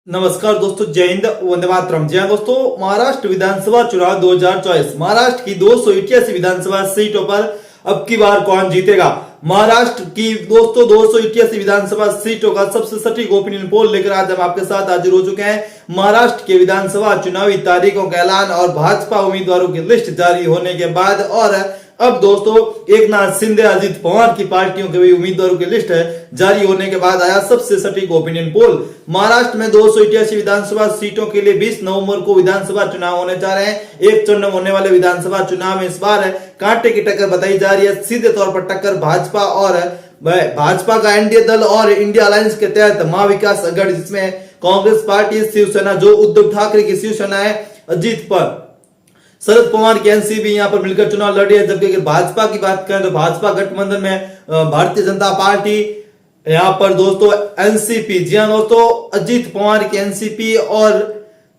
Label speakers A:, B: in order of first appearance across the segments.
A: नमस्कार दोस्तों, जय हिंद, वंदे मातरम। जी हाँ दोस्तों, महाराष्ट्र विधानसभा चुनाव 2024 महाराष्ट्र की 288 विधानसभा सीटों पर अब की बार कौन जीतेगा। महाराष्ट्र की दोस्तों 288 विधानसभा सीटों का सबसे सटीक ओपिनियन पोल लेकर आज हम आपके साथ हाजिर हो चुके हैं। महाराष्ट्र के विधानसभा चुनावी तारीखों का ऐलान और भाजपा उम्मीदवारों की लिस्ट जारी होने के बाद और अब दोस्तों एकनाथ शिंदे, अजित पवार की पार्टियों के भी उम्मीदवारों की लिस्ट जारी होने के बाद आया सबसे सटीक ओपिनियन पोल। महाराष्ट्र में 288 विधानसभा सीटों के लिए 20 नवंबर को विधानसभा चुनाव होने जा रहे हैं। एक चरण में होने वाले विधानसभा चुनाव में इस बार कांटे की टक्कर बताई जा रही है। सीधे तौर पर टक्कर भाजपा का एनडीए दल और इंडिया अलायंस के तहत महाविकास अघाड़ी, जिसमें कांग्रेस पार्टी, शिवसेना जो उद्धव ठाकरे की शिवसेना है, अजित पर शरद पवार की एनसीपी यहाँ पर मिलकर चुनाव लड़ी है। जबकि अगर भाजपा की बात करें तो भाजपा गठबंधन में भारतीय जनता पार्टी, यहाँ पर दोस्तों एनसीपी, जी हाँ दोस्तों, अजित पवार की एनसीपी और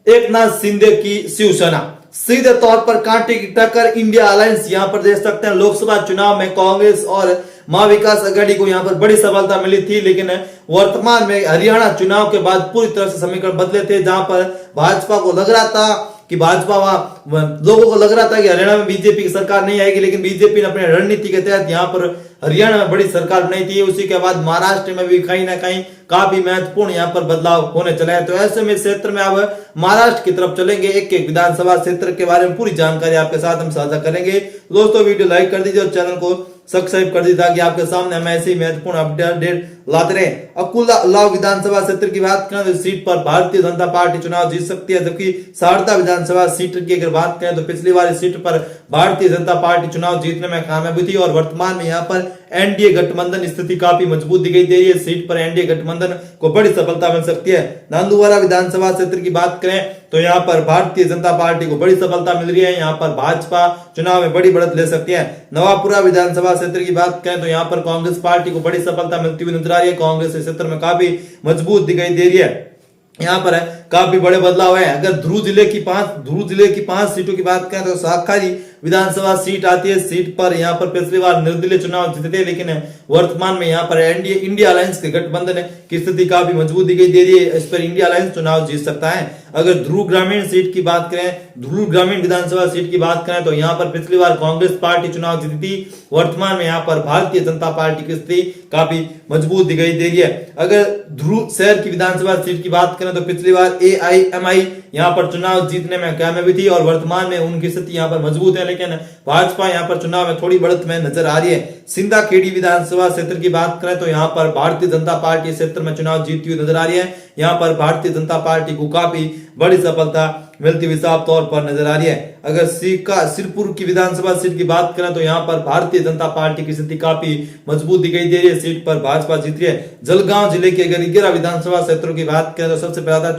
A: एकनाथ शिंदे की शिवसेना। सीधे तौर पर कांटे की टक्कर इंडिया अलायंस यहाँ पर देख सकते हैं। लोकसभा चुनाव में कांग्रेस और महाविकास अघाड़ी को यहाँ पर बड़ी सफलता मिली थी, लेकिन वर्तमान में हरियाणा चुनाव के बाद पूरी तरह से समीकरण बदले थे, जहां पर भाजपा को लग रहा था कि लोगों को लग रहा था कि हरियाणा में बीजेपी की सरकार नहीं आएगी, लेकिन बीजेपी ने अपने रणनीति के तहत यहाँ पर हरियाणा में बड़ी सरकार बनाई थी। उसी के बाद महाराष्ट्र में भी कहीं ना कहीं काफी महत्वपूर्ण यहाँ पर बदलाव होने चला है। तो ऐसे में क्षेत्र में अब महाराष्ट्र की तरफ चलेंगे। एक एक विधानसभा क्षेत्र के बारे में पूरी जानकारी आपके साथ हम साझा करेंगे। दोस्तों वीडियो लाइक कर दीजिए और चैनल को सब्सक्राइब कर दीजिए ताकि आपके सामने हम ऐसे ही महत्वपूर्ण अपडेट लाते रहे। अकुला विधानसभा क्षेत्र की बात करें तो सीट पर भारतीय जनता पार्टी चुनाव जीत सकती है। जबकि सारदा विधानसभा सीट की अगर बात करें तो पिछली बार इस सीट पर भारतीय जनता पार्टी चुनाव जीतने में कामयाब हुई थी और वर्तमान में यहाँ पर एनडीए गठबंधन स्थिति काफी मजबूत दिखाई दे रही है। सीट पर एनडीए गठबंधन को बड़ी सफलता मिल सकती है। नांदुवारा विधानसभा क्षेत्र की बात करें तो यहाँ पर भारतीय जनता पार्टी को बड़ी सफलता मिल रही है। यहाँ पर भाजपा चुनाव में बड़ी बढ़त ले सकती है। नवापुरा विधानसभा क्षेत्र की बात करें तो यहाँ पर कांग्रेस पार्टी को बड़ी सफलता मिलती हुई नजर आ रही है। कांग्रेस इस क्षेत्र में काफी मजबूत दिखाई दे रही है। यहाँ पर काफी बड़े बदलाव है। अगर ध्रुव जिले की 5 सीटों की बात करें तो साखारी विधानसभा सीट आती है। सीट पर यहाँ पर पिछली बार निर्दलीय चुनाव जीते थे, लेकिन वर्तमान में यहाँ पर एनडीए इंडिया अलायंस के गठबंधन की स्थिति काफी मजबूत दिखाई दे रही है। इस पर इंडिया अलायंस चुनाव जीत सकता है। अगर ध्रुव ग्रामीण सीट की बात करें, ध्रुव ग्रामीण विधानसभा सीट की बात करें तो यहाँ पर पिछली बार कांग्रेस पार्टी चुनाव जीती थी। वर्तमान में यहाँ पर भारतीय जनता पार्टी की स्थिति काफी मजबूत दिखाई दे रही है। अगर ध्रुव शहर की विधानसभा सीट की बात करें तो पिछली बार एआईएमआई यहाँ पर चुनाव जीतने में कामयाबी थी और वर्तमान में उनकी स्थिति यहाँ पर मजबूत है, लेकिन भाजपा यहाँ पर चुनाव में थोड़ी बढ़त में नजर आ रही है। सिंधा खेड़ी विधानसभा क्षेत्र की बात करें तो यहाँ पर भारतीय जनता पार्टी क्षेत्र में चुनाव जीतती हुई नजर आ रही है। यहाँ पर भारतीय जनता पार्टी को काफी बड़ी सफलता मिलती हुई साफ तौर पर नजर आ रही है। अगर सिरपुर की विधानसभा सीट की बात करें तो यहाँ पर भारतीय जनता पार्टी की स्थिति काफी मजबूत दिखाई दे रही है। सीट पर भाजपा जीत रही है। जलगांव जिले के अगर 11 विधानसभा क्षेत्रों की बात करें तो सबसे पहला था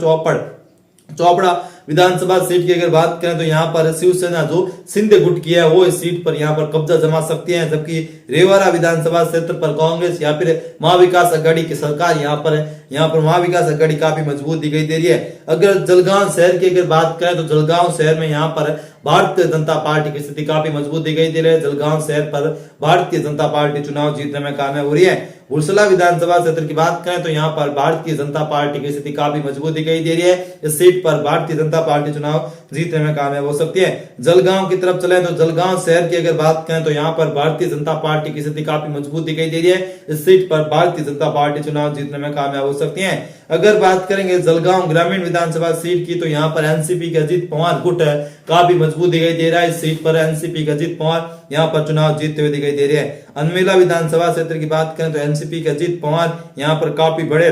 A: चौपड़ा विधानसभा सीट की अगर बात करें तो यहाँ पर शिवसेना जो शिंदे गुट की है वो इस सीट पर यहाँ पर कब्जा जमा सकती है। जबकि रेवाड़ा विधानसभा क्षेत्र पर कांग्रेस या फिर महाविकास अघाड़ी की सरकार यहाँ पर महाविकास अघाड़ी काफी मजबूत दिखाई दे रही है। अगर जलगांव शहर की अगर बात करें तो जलगांव शहर में यहाँ पर भारतीय जनता पार्टी की स्थिति काफी मजबूत दिखाई दे रही है। जलगांव शहर पर भारतीय जनता पार्टी चुनाव जीतने में कामयाब हो रही है। हुरसला विधानसभा क्षेत्र की बात करें तो यहाँ पर भारतीय जनता पार्टी की स्थिति काफी मजबूत दिखाई दे रही है। इस सीट पर भारतीय जनता पार्टी चुनाव जीतने में कामयाब हो सकती है। जलगांव की तरफ चले तो जलगांव शहर की अगर बात करें तो यहाँ पर भारतीय जनता पार्टी की स्थिति काफी मजबूत दिखाई दे रही है। इस सीट पर भारतीय जनता पार्टी चुनाव जीतने में कामयाब हो सकती है। अगर बात करेंगे जलगांव ग्रामीण विधानसभा सीट की तो यहाँ पर एनसीपी के अजित पवार गुट काफी मजबूत दिखाई दे रहा है। इस सीट पर एनसीपी के अजित पवार यहाँ पर चुनाव जीतते हुए दिखाई दे रहे हैं। अनमेला विधानसभा क्षेत्र की बात करें तो एनसीपी के अजित पवार यहाँ पर काफी बड़े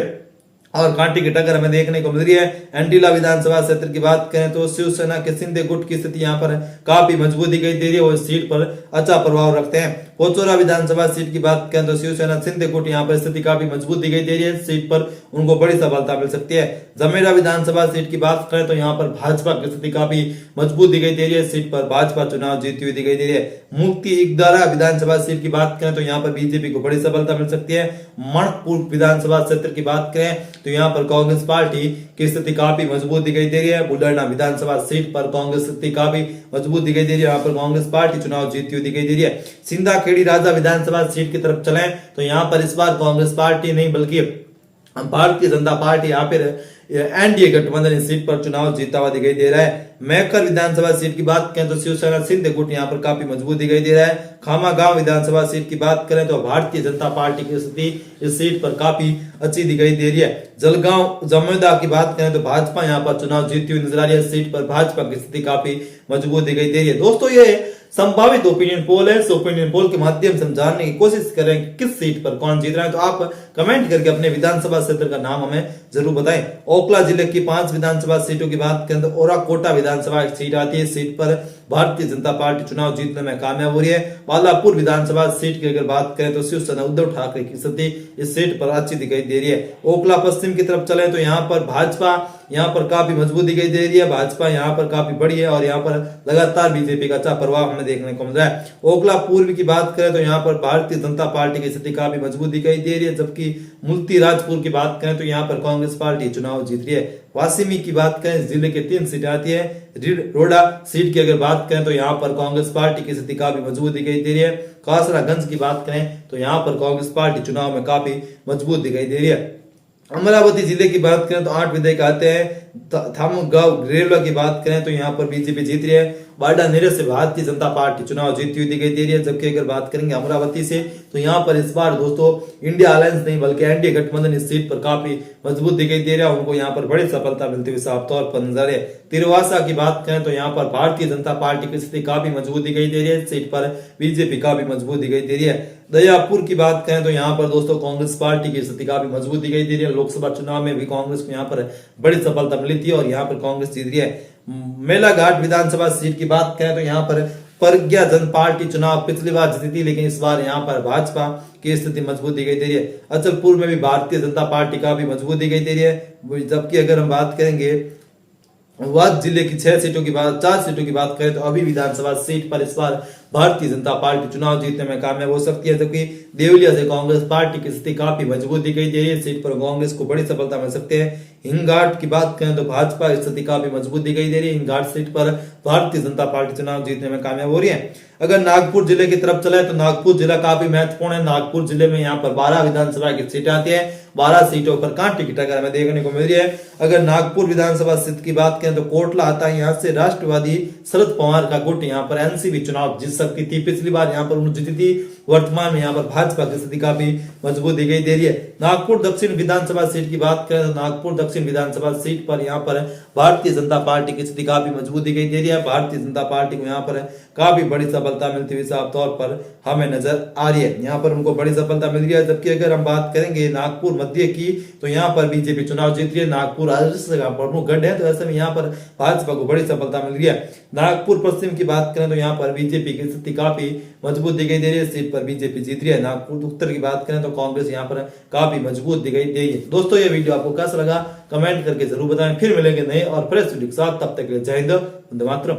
A: और कांटे की टक्कर हमें देखने को मिल रही है। एंटीला विधानसभा क्षेत्र की बात करें तो शिवसेना के शिंदे गुट की स्थिति यहाँ पर काफी मजबूत दिखाई दे रही है और इस सीट पर अच्छा प्रभाव रखते हैं। पोचोरा विधानसभा सीट की बात करें तो शिवसेना शिंदे गुट यहाँ पर स्थिति काफी मजबूत दिखाई दे रही है। इस सीट पर उनको बड़ी सफलता मिल सकती है। जमेरा विधानसभा सीट की बात करें तो यहाँ पर भाजपा की स्थिति काफी मजबूत दिखाई दे रही है। इस सीट पर भाजपा चुनाव जीतती हुई दिखाई दे रही है। मुक्ति इकदारा विधानसभा सीट की बात करें तो यहाँ पर बीजेपी को बड़ी सफलता मिल सकती है। मणिपुर विधानसभा क्षेत्र की बात करें तो यहाँ पर कांग्रेस पार्टी की स्थिति काफी मजबूत दिखाई दे रही है। बुलढाना विधानसभा सीट पर कांग्रेस स्थिति काफी मजबूत दिखाई दे रही है। यहाँ पर कांग्रेस पार्टी चुनाव जीतती हुई दिखाई दे रही है। सिंधा खेड़ी राजा विधानसभा सीट की तरफ चलें तो यहाँ पर इस बार कांग्रेस पार्टी नहीं बल्कि भारतीय जनता पार्टी या फिर एनडीए गठबंधन इस सीट पर चुनाव जीता हुआ दिखाई दे रहा है। मैकर विधानसभा सीट की बात करें तो शिवसेना सिंध गुट यहाँ पर काफी मजबूत दिखाई दे रहा है। खामागांव विधानसभा सीट की बात करें तो भारतीय जनता पार्टी की स्थिति इस सीट पर काफी अच्छी दिखाई दे रही है। जलगांव जमोदा की बात करें तो भाजपा यहाँ पर चुनाव जीती हुई नजर आ रही है। सीट पर भाजपा की स्थिति काफी मजबूत दिखाई दे रही है। दोस्तों ये संभावित ओपिनियन पोल है। इस ओपिनियन पोल के माध्यम से हम जानने की कोशिश करें कि किस सीट पर कौन जीत रहा है। तो आप कमेंट करके अपने विधानसभा क्षेत्र का नाम हमें जरूर बताएं। ओखला जिले की 5 विधानसभा सीटों की बात करें तो ओराकोटा विधानसभा एक सीट आती है। इस सीट पर भारतीय जनता पार्टी चुनाव जीतने में कामयाब हो रही है। बालापुर विधानसभा सीट की अगर बात करें तो शिवसेना उद्धव ठाकरे की स्थिति इस सीट पर अच्छी दिखाई दे रही है। ओखला पश्चिम की तरफ चले तो यहाँ पर भाजपा यहाँ पर काफी मजबूत दिखाई दे रही है। भाजपा यहाँ पर काफी बड़ी है और यहाँ पर लगातार बीजेपी का अच्छा प्रभाव हमें देखने को मिल रहा है। ओखला पूर्व की बात करें तो यहाँ पर भारतीय जनता पार्टी की स्थिति काफी मजबूत दिखाई दे रही है। जबकि मुल्ती राजपुर की बात करें तो यहाँ पर कांग्रेस पार्टी चुनाव जीत रही है। वासिमी की बात करें जिले के 3 सीटें आती है। रोडा सीट की अगर बात करें तो यहाँ पर कांग्रेस पार्टी की स्थिति काफी मजबूत दिखाई दे रही है। कासरागंज की बात करें तो यहाँ पर कांग्रेस पार्टी चुनाव में काफी मजबूत दिखाई दे रही है। अमरावती जिले की बात करें तो 8 विधायक आते हैं। थामगांव रेलवा की बात करें तो यहाँ पर बीजेपी जीत रही है। बाडा नीरज से भारतीय जनता पार्टी चुनाव जीती हुई दिखाई दे रही है। जबकि अगर बात करेंगे अमरावती से तो यहाँ पर इस बार दोस्तों इंडिया अलायंस नहीं बल्कि एनडीए गठबंधन इस सीट पर काफी मजबूत दिखाई दे रहा है। उनको यहाँ पर बड़ी सफलता मिलती हुई साफ तौर पर नजर है। तिरवासा की बात करें तो यहाँ पर भारतीय जनता पार्टी की स्थिति काफी मजबूत दिखाई दे रही है। इस सीट पर बीजेपी काफी मजबूत दिखाई दे रही है। दयापुर की बात करें तो यहाँ पर दोस्तों कांग्रेस पार्टी की स्थिति काफी मजबूत दिखाई दे रही है। लोकसभा चुनाव में भी कांग्रेस को यहाँ पर बड़ी सफलता मिली थी और यहाँ पर कांग्रेस जीत रही है। मेलाघाट विधानसभा सीट की बात करें तो यहाँ पर प्रज्ञा जन पार्टी चुनाव पिछली बार जीती थी, लेकिन इस बार यहाँ पर भाजपा की स्थिति मजबूत दिखाई दे रही है। अचलपुर में भी भारतीय जनता पार्टी का भी मजबूत दिखाई दे रही है। जबकि अगर हम बात करेंगे वाद जिले की 4 सीटों की बात करें तो अभी विधानसभा सीट पर इस बार भारतीय जनता पार्टी चुनाव जीतने में कामयाब हो सकती है। जबकि देवलिया से कांग्रेस पार्टी की स्थिति काफी मजबूत दिखाई दे रही है। सीट पर कांग्रेस को बड़ी सफलता मिल सकती है। हिंगघाट की बात करें तो भाजपा की स्थिति काफी मजबूत दिखाई दे रही है। हिंगघाट सीट पर भारतीय जनता पार्टी चुनाव जीतने में कामयाब हो रही है। अगर नागपुर जिले की तरफ चले तो नागपुर जिला काफी महत्वपूर्ण है। नागपुर जिले में यहाँ पर 12 विधानसभा की सीटें आती है। 12 सीटों पर कांटे की टक्कर हमें देखने को मिल रही है। अगर नागपुर विधानसभा सीट की बात करें तो कोटला आता है। यहाँ से राष्ट्रवादी शरद पवार का गुट यहाँ पर एनसीपी चुनाव जीत सकती थी। पिछली बार यहाँ पर उन्होंने जीती थी। वर्तमान में यहाँ पर भाजपा की स्थिति काफी मजबूत दिखाई दे रही है। नागपुर दक्षिण विधानसभा सीट की बात करें तो नागपुर दक्षिण विधानसभा सीट पर यहाँ पर भारतीय जनता पार्टी की स्थिति काफी मजबूत दिखाई दे रही है। भारतीय जनता पार्टी को यहाँ पर काफी बड़ी सफलता मिलती हुई साफ तौर पर हमें नजर आ रही है। यहाँ पर उनको बड़ी सफलता मिल रही है। जबकि अगर हम बात करेंगे नागपुर मध्य की तो यहाँ पर बीजेपी चुनाव जीत रही है। नागपुर राजस्व का प्रमुख गढ़ है तो ऐसे में यहाँ पर भाजपा को बड़ी सफलता मिल रही है। नागपुर पश्चिम की बात करें तो यहाँ पर बीजेपी की स्थिति काफी मजबूत दिखाई दे रही है। सीट पर बीजेपी जीत रही है। नागपुर उत्तर की बात करें तो कांग्रेस यहाँ पर काफी मजबूत दिखाई दे रही है। दोस्तों ये वीडियो आपको कैसा लगा कमेंट करके जरूर बताएं। फिर मिलेंगे नए और फ्रेश वीडियो के साथ, तब तक के लिए जय हिंद, वंदे मातरम।